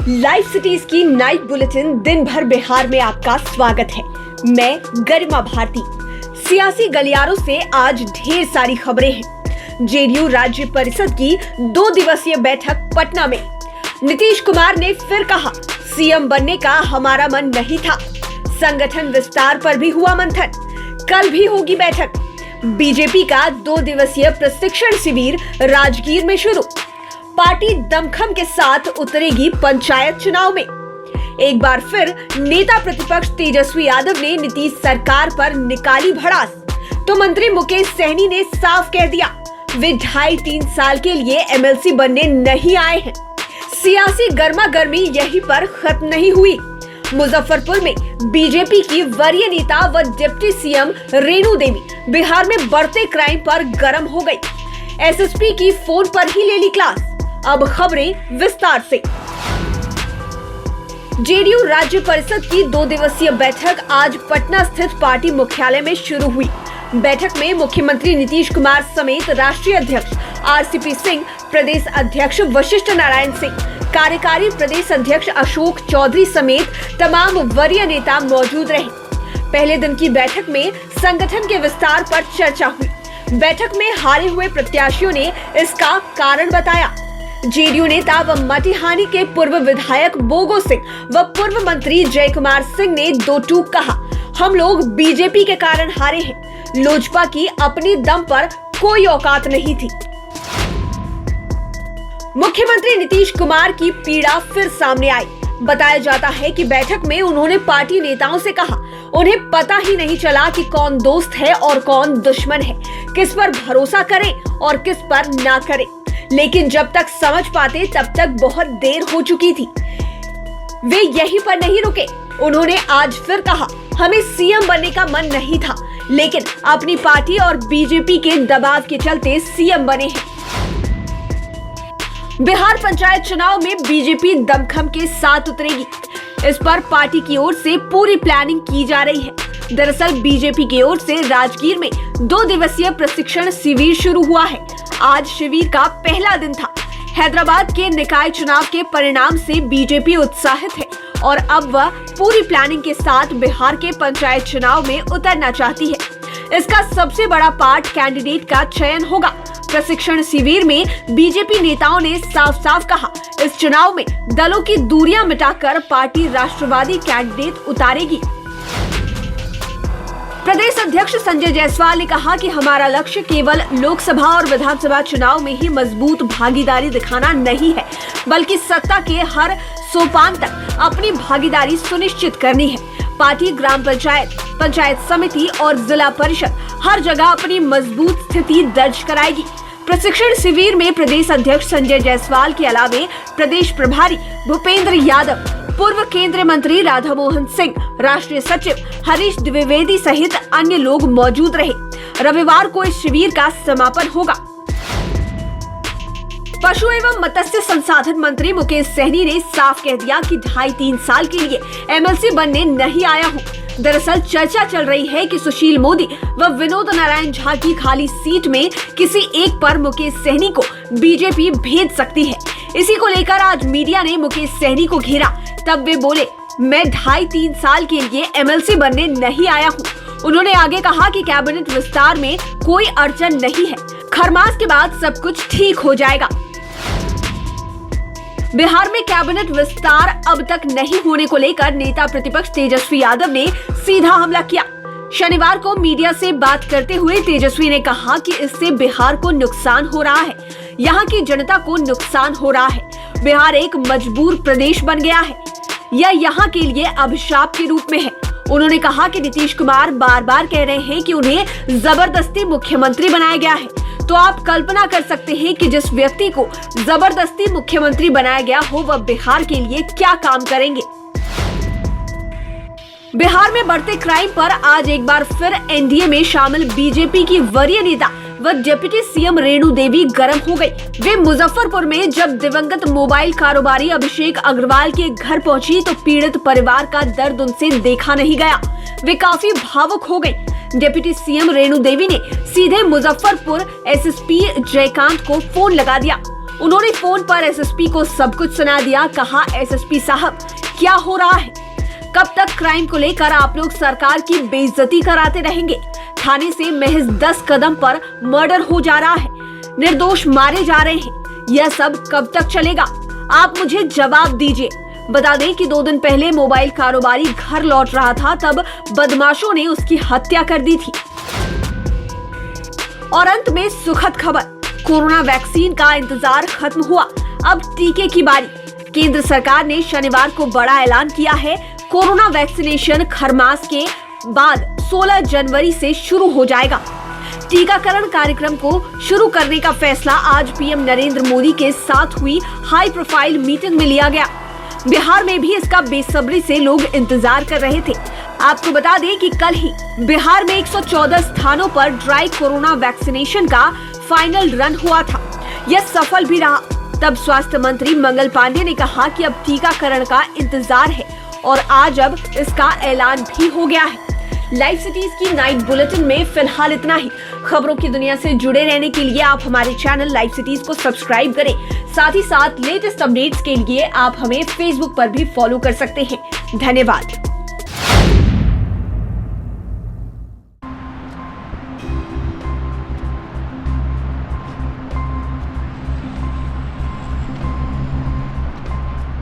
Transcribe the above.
Live cities की night bulletin दिन भर बिहार में आपका स्वागत है। मैं गरिमा भारती। सियासी गलियारों से आज ढेर सारी खबरें हैं। जेडीयू राज्य परिषद की 2 दिवसीय बैठक पटना में। नीतीश कुमार ने फिर कहा, सीएम बनने का हमारा मन नहीं था। संगठन विस्तार पर भी हुआ मंथन, कल भी होगी बैठक। बीजेपी का 2 दिवसीय प्रशिक्षण शिविर राजगीर में शुरू। पार्टी दमखम के साथ उतरेगी पंचायत चुनाव में। एक बार फिर नेता प्रतिपक्ष तेजस्वी यादव ने नीतीश सरकार पर निकाली भड़ास, तो मंत्री मुकेश सहनी ने साफ कह दिया वे 2.5-3 साल के लिए एमएलसी बनने नहीं आए हैं। सियासी गर्मा गर्मी यहीं पर खत्म नहीं हुई। मुजफ्फरपुर में बीजेपी की वरीय नेता व डिप्टी सीएम रेणु देवी बिहार में बढ़ते क्राइम पर गर्म हो गई। एसएसपी की फोन पर ही ले ली क्लास। अब खबरें विस्तार से। जेडीयू राज्य परिषद की 2 दिवसीय बैठक आज पटना स्थित पार्टी मुख्यालय में शुरू हुई। बैठक में मुख्यमंत्री नीतीश कुमार समेत राष्ट्रीय अध्यक्ष आरसीपी सिंह, प्रदेश अध्यक्ष वशिष्ठ नारायण सिंह, कार्यकारी प्रदेश अध्यक्ष अशोक चौधरी समेत तमाम वरीय नेता मौजूद रहे। पहले दिन की बैठक में संगठन के विस्तार पर चर्चा हुई। बैठक में हारे हुए प्रत्याशियों ने इसका कारण बताया। जेडीयू नेता व मटिहानी के पूर्व विधायक बोगो सिंह व पूर्व मंत्री जय कुमार सिंह ने 2 टूक कहा, हम लोग बीजेपी के कारण हारे हैं। लोजपा की अपनी दम पर कोई औकात नहीं थी। मुख्यमंत्री नीतीश कुमार की पीड़ा फिर सामने आई। बताया जाता है कि बैठक में उन्होंने पार्टी नेताओं से कहा, उन्हें पता ही नहीं चला कि कौन दोस्त है और कौन दुश्मन है, किस पर भरोसा करें और किस पर ना करें। लेकिन जब तक समझ पाते तब तक बहुत देर हो चुकी थी। वे यहीं पर नहीं रुके। उन्होंने आज फिर कहा, हमें सीएम बनने का मन नहीं था, लेकिन अपनी पार्टी और बीजेपी के दबाव के चलते सीएम बने हैं। बिहार पंचायत चुनाव में बीजेपी दमखम के साथ उतरेगी। इस पर पार्टी की ओर से पूरी प्लानिंग की जा रही है। दरअसल बीजेपी की ओर से राजगीर में 2 दिवसीय प्रशिक्षण शिविर शुरू हुआ है। आज शिविर का पहला दिन था। हैदराबाद के निकाय चुनाव के परिणाम से बीजेपी उत्साहित है और अब वह पूरी प्लानिंग के साथ बिहार के पंचायत चुनाव में उतरना चाहती है। इसका सबसे बड़ा पार्ट कैंडिडेट का चयन होगा। प्रशिक्षण शिविर में बीजेपी नेताओं ने साफ साफ कहा, इस चुनाव में दलों की दूरियां मिटाकर पार्टी राष्ट्रवादी कैंडिडेट उतारेगी। प्रदेश अध्यक्ष संजय जायसवाल ने कहा कि हमारा लक्ष्य केवल लोकसभा और विधानसभा चुनाव में ही मजबूत भागीदारी दिखाना नहीं है, बल्कि सत्ता के हर सोपान तक अपनी भागीदारी सुनिश्चित करनी है। पार्टी ग्राम पंचायत, पंचायत समिति और जिला परिषद हर जगह अपनी मजबूत स्थिति दर्ज कराएगी। प्रशिक्षण शिविर में प्रदेश अध्यक्ष संजय जायसवाल के अलावे प्रदेश प्रभारी भूपेंद्र यादव, पूर्व केंद्रीय मंत्री राधा मोहन सिंह, राष्ट्रीय सचिव हरीश द्विवेदी सहित अन्य लोग मौजूद रहे। रविवार को इस शिविर का समापन होगा। पशु एवं मत्स्य संसाधन मंत्री मुकेश सहनी ने साफ कह दिया कि 2.5-3 साल के लिए एमएलसी बनने नहीं आया हूँ। दरअसल चर्चा चल रही है कि सुशील मोदी व विनोद नारायण झा की खाली सीट में किसी एक पर मुकेश सहनी को बीजेपी भेज सकती है। इसी को लेकर आज मीडिया ने मुकेश सहनी को घेरा। तब वे बोले, मैं 2.5-3 साल के लिए एमएलसी बनने नहीं आया हूँ। उन्होंने आगे कहा कि कैबिनेट विस्तार में कोई अड़चन नहीं है, खरमास के बाद सब कुछ ठीक हो जाएगा। बिहार में कैबिनेट विस्तार अब तक नहीं होने को लेकर नेता प्रतिपक्ष तेजस्वी यादव ने सीधा हमला किया। शनिवार को मीडिया से बात करते हुए तेजस्वी ने कहा कि इससे बिहार को नुकसान हो रहा है, यहाँ की जनता को नुकसान हो रहा है। बिहार एक मजबूर प्रदेश बन गया है, यह यहाँ के लिए अभिशाप के रूप में है। उन्होंने कहा कि नीतीश कुमार बार बार कह रहे हैं कि उन्हें जबरदस्ती मुख्यमंत्री बनाया गया है, तो आप कल्पना कर सकते हैं कि जिस व्यक्ति को जबरदस्ती मुख्यमंत्री बनाया गया हो वह बिहार के लिए क्या काम करेंगे। बिहार में बढ़ते क्राइम पर आज एक बार फिर एनडीए में शामिल बीजेपी की वरीय नेता व डिप्टी सीएम रेणु देवी गर्म हो गई। वे मुजफ्फरपुर में जब दिवंगत मोबाइल कारोबारी अभिषेक अग्रवाल के घर पहुंची तो पीड़ित परिवार का दर्द उनसे देखा नहीं गया। वे काफी भावुक हो गई। डिप्टी सीएम रेणु देवी ने सीधे मुजफ्फरपुर एसएसपी जयकांत को फोन लगा दिया। उन्होंने फोन पर एसएसपी को सब कुछ सुना दिया। कहा, एसएसपी साहब क्या हो रहा है? कब तक क्राइम को लेकर आप लोग सरकार की बेइज्जती कराते रहेंगे? थाने से महज 10 कदम पर मर्डर हो जा रहा है, निर्दोष मारे जा रहे हैं। यह सब कब तक चलेगा? आप मुझे जवाब दीजिए। बता दें कि 2 दिन पहले मोबाइल कारोबारी घर लौट रहा था, तब बदमाशों ने उसकी हत्या कर दी थी। और अंत में सुखद खबर, कोरोना वैक्सीन का इंतजार खत्म हुआ, अब टीके की बारी। केंद्र सरकार ने शनिवार को बड़ा ऐलान किया है। कोरोना वैक्सीनेशन खरमास के बाद 16 जनवरी से शुरू हो जाएगा। टीकाकरण कार्यक्रम को शुरू करने का फैसला आज पीएम नरेंद्र मोदी के साथ हुई हाई प्रोफाइल मीटिंग में लिया गया। बिहार में भी इसका बेसब्री से लोग इंतजार कर रहे थे। आपको बता दें कि कल ही बिहार में 114 स्थानों पर ड्राई कोरोना वैक्सीनेशन का फाइनल रन हुआ था। यह सफल भी रहा। तब स्वास्थ्य मंत्री मंगल पांडे ने कहा कि अब टीकाकरण का इंतजार है और आज अब इसका ऐलान भी हो गया है। लाइव सिटीज की नाइट बुलेटिन में फिलहाल इतना ही। खबरों की दुनिया से जुड़े रहने के लिए आप हमारे चैनल लाइव सिटीज को सब्सक्राइब करें। साथ ही साथ लेटेस्ट अपडेट्स के लिए आप हमें फेसबुक पर भी फॉलो कर सकते हैं। धन्यवाद।